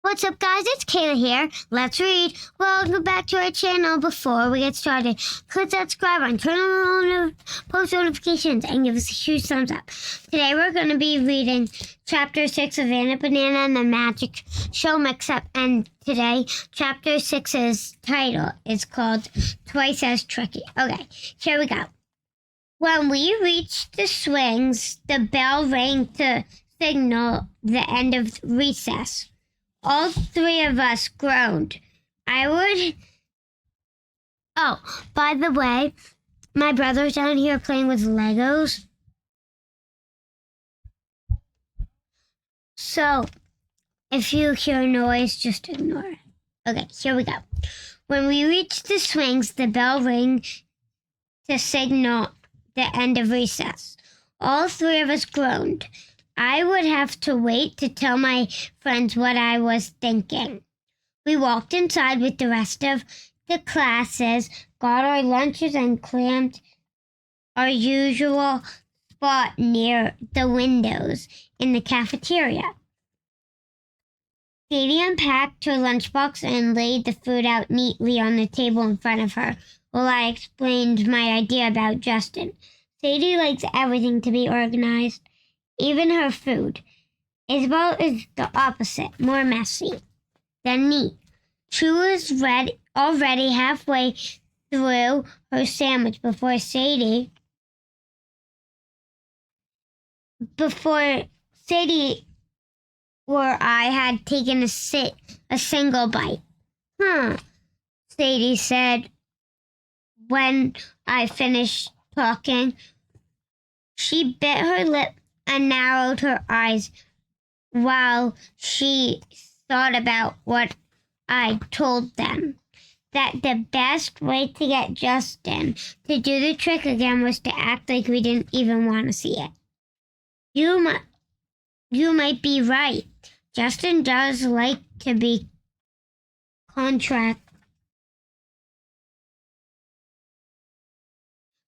What's up, guys? It's Kayla here. Let's read. Welcome back to our channel. Before we get started, click subscribe and turn on post notifications and give us a huge thumbs up. Today we're going to be reading Chapter 6 of Anna, Banana, and the Magic Show Mix-Up. And today, Chapter 6's title is called Twice as Tricky. Okay, here we go. When we reached the swings, the bell rang to signal the end of recess. All three of us groaned. Oh, by the way, my brother's down here playing with Legos. So, if you hear noise, just ignore it. Okay, here we go. When we reached the swings, the bell rang to signal the end of recess. All three of us groaned. I would have to wait to tell my friends what I was thinking. We walked inside with the rest of the classes, got our lunches, and claimed our usual spot near the windows in the cafeteria. Sadie unpacked her lunchbox and laid the food out neatly on the table in front of her while I explained my idea about Justin. Sadie likes everything to be organized. Even her food. Isabel is the opposite, more messy than neat. She was already halfway through her sandwich before Sadie or I had taken a single bite. Sadie said when I finished talking. She bit her lip and narrowed her eyes while she thought about what I told them. That the best way to get Justin to do the trick again was to act like we didn't even want to see it. You might be right. Justin does like to be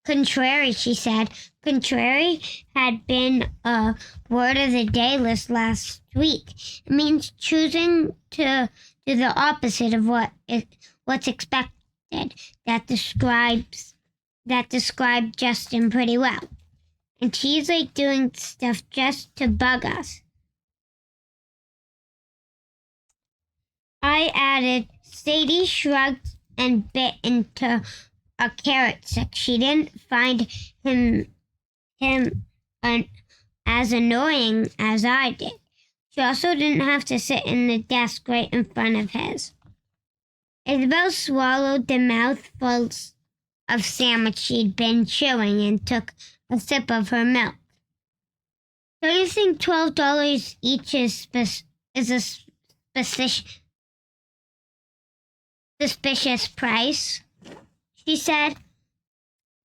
contrary, she said. Contrary had been a word of the day list last week. It means choosing to do the opposite of what's expected. That described Justin pretty well. And she's like doing stuff just to bug us. I added. Sadie shrugged and bit into a carrot stick. She didn't find him as annoying as I did. She also didn't have to sit in the desk right in front of his. Isabel swallowed the mouthfuls of sandwich she'd been chewing and took a sip of her milk. Don't you think $12 each is a suspicious price? She said.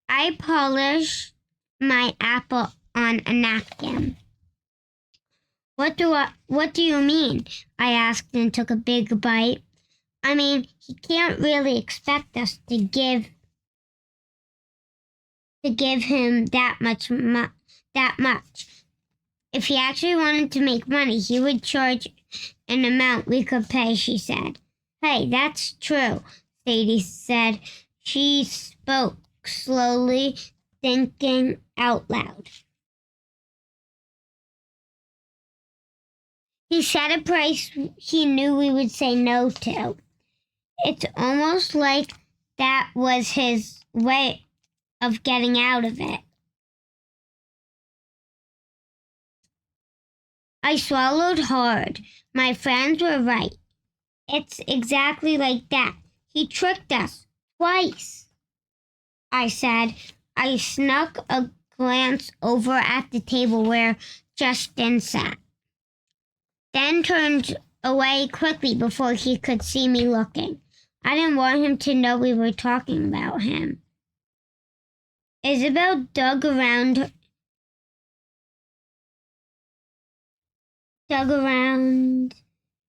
I polished my apple on a napkin. What do you mean? I asked and took a big bite. I mean, he can't really expect us to give him that much. If he actually wanted to make money, he would charge an amount we could pay, she said. Hey, that's true, Sadie said. She spoke slowly, thinking out loud. He set a price he knew we would say no to. It's almost like that was his way of getting out of it. I swallowed hard. My friends were right. It's exactly like that. He tricked us twice, I said. I snuck a glance over at the table where Justin sat, then turned away quickly before he could see me looking. I didn't want him to know we were talking about him. Isabel dug around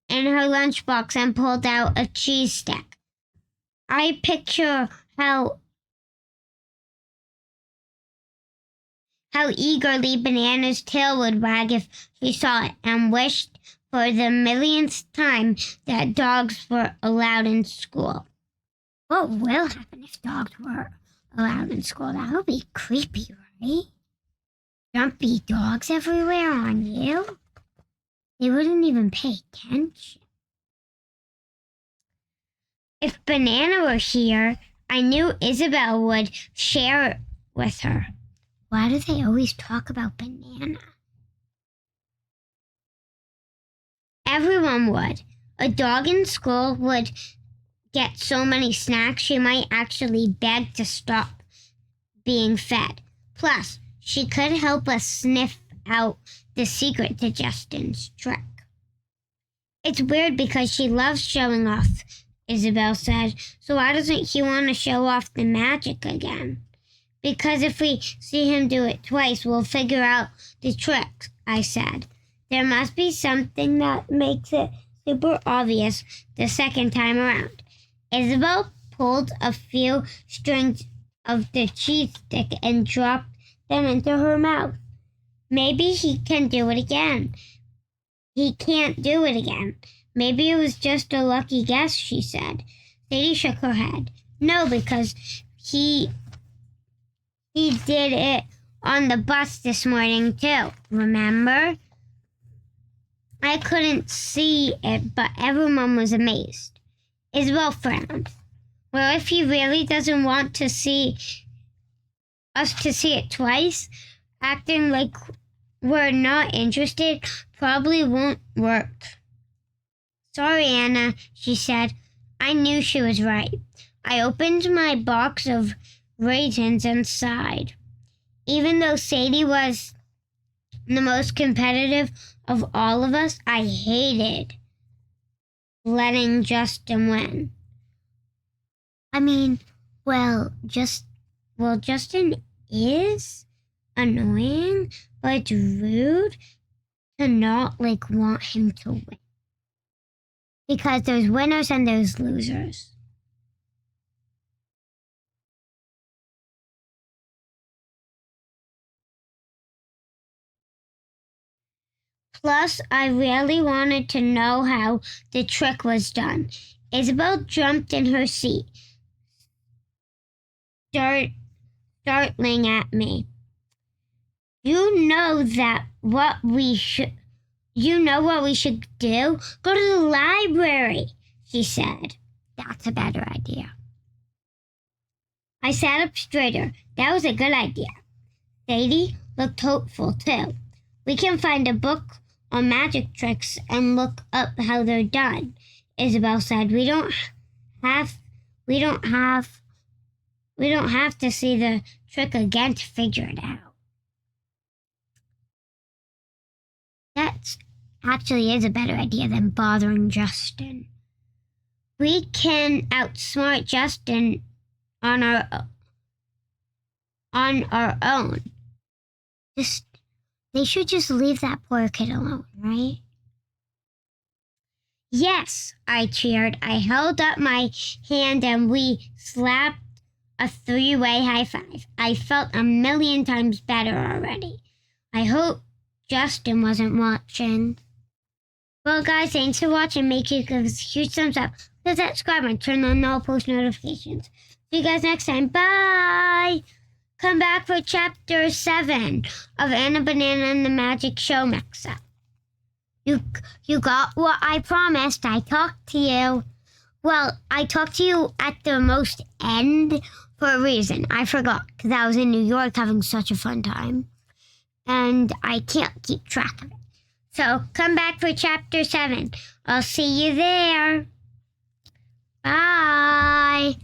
in her lunchbox and pulled out a cheese stick. I picture how eagerly Banana's tail would wag if she saw it, and wished for the millionth time that dogs were allowed in school. What will happen if dogs were allowed in school? That would be creepy, right? Jumpy dogs everywhere on you. They wouldn't even pay attention. If Banana were here, I knew Isabel would share it with her. Why do they always talk about Banana? Everyone would. A dog in school would get so many snacks she might actually beg to stop being fed. Plus, she could help us sniff out the secret to Justin's trick. It's weird because she loves showing off, Isabel said. So why doesn't he want to show off the magic again? Because if we see him do it twice, we'll figure out the trick, I said. There must be something that makes it super obvious the second time around. Isabel pulled a few strings of the cheese stick and dropped them into her mouth. Maybe he can do it again. He can't do it again. Maybe it was just a lucky guess, she said. Sadie shook her head. No, because he did it on the bus this morning too, remember? I couldn't see it, but everyone was amazed. Isabel frowned. Well, if he really doesn't want to see us to see it twice, acting like we're not interested probably won't work. Sorry, Anna, she said. I knew she was right. I opened my box of raisins and sighed. Even though Sadie was the most competitive of all of us, I hated letting Justin win. Justin is annoying, but it's rude to not want him to win. Because there's winners and there's losers. Plus, I really wanted to know how the trick was done. Isabel jumped in her seat, startling at me. You know what we should do? Go to the library, she said. That's a better idea. I sat up straighter. That was a good idea. Sadie looked hopeful too. We can find a book on magic tricks and look up how they're done, Isabel said. We don't have to see the trick again to figure it out. That actually is a better idea than bothering Justin. We can outsmart Justin on our own. They should just leave that poor kid alone, right? Yes, I cheered. I held up my hand and we slapped a three-way high five. I felt 1,000,000 times better already. I hope Justin wasn't watching. Well, guys, thanks for watching. Make sure you give us a huge thumbs up. Hit that subscribe and turn on all post notifications. See you guys next time. Bye! Come back for Chapter 7 of Anna Banana and the Magic Show Mix-Up. You got what I promised. I talked to you. Well, I talked to you at the most end for a reason. I forgot because I was in New York having such a fun time. And I can't keep track of it. So come back for Chapter 7. I'll see you there. Bye.